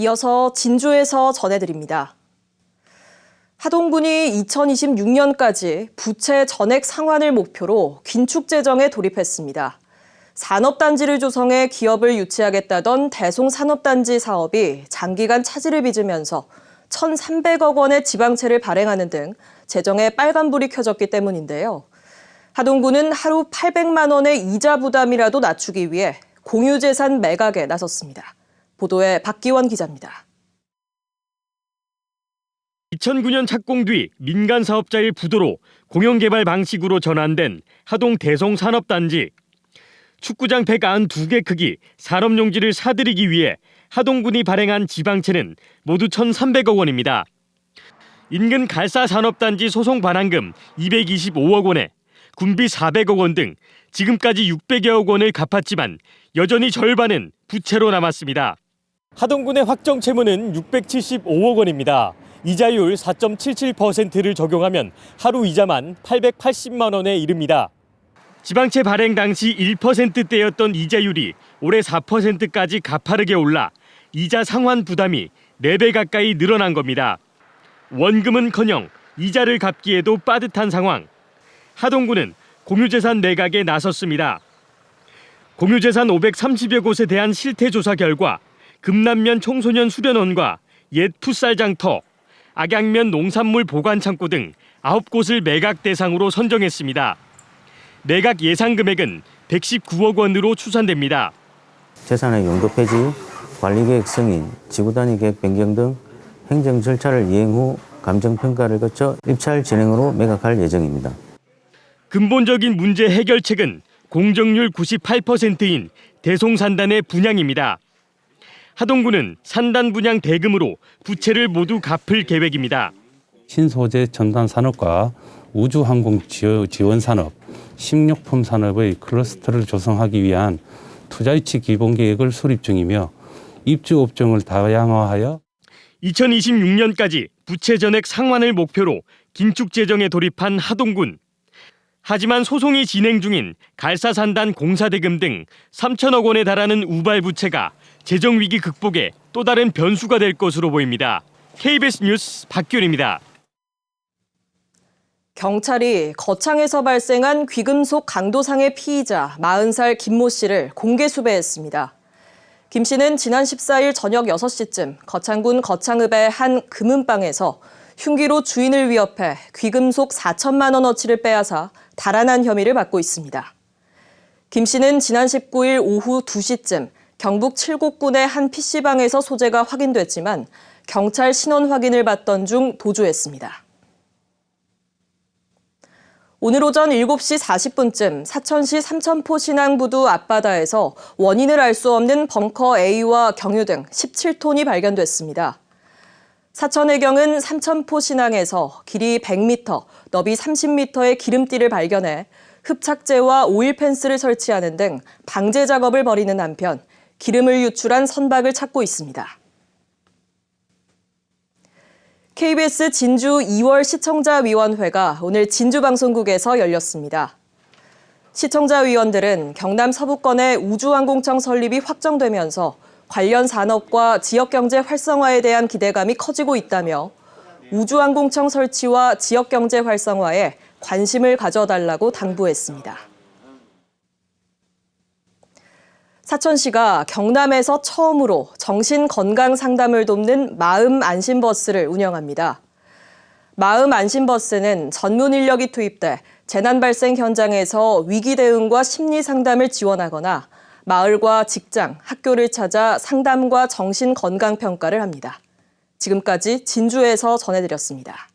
이어서 진주에서 전해드립니다. 하동군이 2026년까지 부채 전액 상환을 목표로 긴축 재정에 돌입했습니다. 산업단지를 조성해 기업을 유치하겠다던 대송산업단지 사업이 장기간 차질을 빚으면서 1,300억 원의 지방채를 발행하는 등 재정에 빨간불이 켜졌기 때문인데요. 하동군은 하루 800만 원의 이자 부담이라도 낮추기 위해 공유재산 매각에 나섰습니다. 보도에 박기원 기자입니다. 2009년 착공 뒤 민간 사업자의 부도로 공영개발 방식으로 전환된 하동 대송산업단지. 축구장 192개 크기 산업용지를 사들이기 위해 하동군이 발행한 지방채는 모두 1,300억 원입니다. 인근 갈사산업단지 소송 반환금 225억 원에 군비 400억 원 등 지금까지 600여억 원을 갚았지만 여전히 절반은 부채로 남았습니다. 하동군의 확정 채무는 675억 원입니다. 이자율 4.77%를 적용하면 하루 이자만 880만 원에 이릅니다. 지방채 발행 당시 1%대였던 이자율이 올해 4%까지 가파르게 올라 이자 상환 부담이 4배 가까이 늘어난 겁니다. 원금은커녕 이자를 갚기에도 빠듯한 상황. 하동군은 공유재산 매각에 나섰습니다. 공유재산 530여 곳에 대한 실태조사 결과 금남면 청소년 수련원과 옛 풋살장터, 악양면 농산물 보관창고 등 9곳을 매각 대상으로 선정했습니다. 매각 예상 금액은 119억 원으로 추산됩니다. 재산의 용도 폐지, 관리계획 승인, 지구단위 계획 변경 등 행정 절차를 이행 후 감정평가를 거쳐 입찰 진행으로 매각할 예정입니다. 근본적인 문제 해결책은 공정률 98%인 대송산단의 분양입니다. 하동군은 산단 분양 대금으로 부채를 모두 갚을 계획입니다. 신소재 첨단 산업과 우주항공 지원 산업, 식료품 산업의 클러스터를 조성하기 위한 투자유치 기본 계획을 수립 중이며 입주 업종을 다양화하여 2026년까지 부채 전액 상환을 목표로 긴축 재정에 돌입한 하동군. 하지만 소송이 진행 중인 갈사산단 공사대금 등 3천억 원에 달하는 우발 부채가 재정 위기 극복에 또 다른 변수가 될 것으로 보입니다. KBS 뉴스 박기훈입니다. 경찰이 거창에서 발생한 귀금속 강도상의 피의자 40살 김모 씨를 공개 수배했습니다. 김 씨는 지난 14일 저녁 6시쯤 거창군 거창읍의 한 금은방에서 흉기로 주인을 위협해 귀금속 4천만 원어치를 빼앗아 달아난 혐의를 받고 있습니다. 김 씨는 지난 19일 오후 2시쯤 경북 칠곡군의 한 PC방에서 소재가 확인됐지만 경찰 신원 확인을 받던 중 도주했습니다. 오늘 오전 7시 40분쯤 사천시 삼천포 신항부두 앞바다에서 원인을 알 수 없는 벙커 A와 경유 등 17톤이 발견됐습니다. 사천해경은 삼천포 신항에서 길이 100m, 너비 30m의 기름띠를 발견해 흡착제와 오일 펜스를 설치하는 등 방제 작업을 벌이는 한편 기름을 유출한 선박을 찾고 있습니다. KBS 진주 2월 시청자위원회가 오늘 진주방송국에서 열렸습니다. 시청자위원들은 경남 서부권의 우주항공청 설립이 확정되면서 관련 산업과 지역경제 활성화에 대한 기대감이 커지고 있다며 우주항공청 설치와 지역경제 활성화에 관심을 가져달라고 당부했습니다. 사천시가 경남에서 처음으로 정신건강 상담을 돕는 마음안심버스를 운영합니다. 마음안심버스는 전문 인력이 투입돼 재난 발생 현장에서 위기 대응과 심리 상담을 지원하거나 마을과 직장, 학교를 찾아 상담과 정신건강 평가를 합니다. 지금까지 진주에서 전해드렸습니다.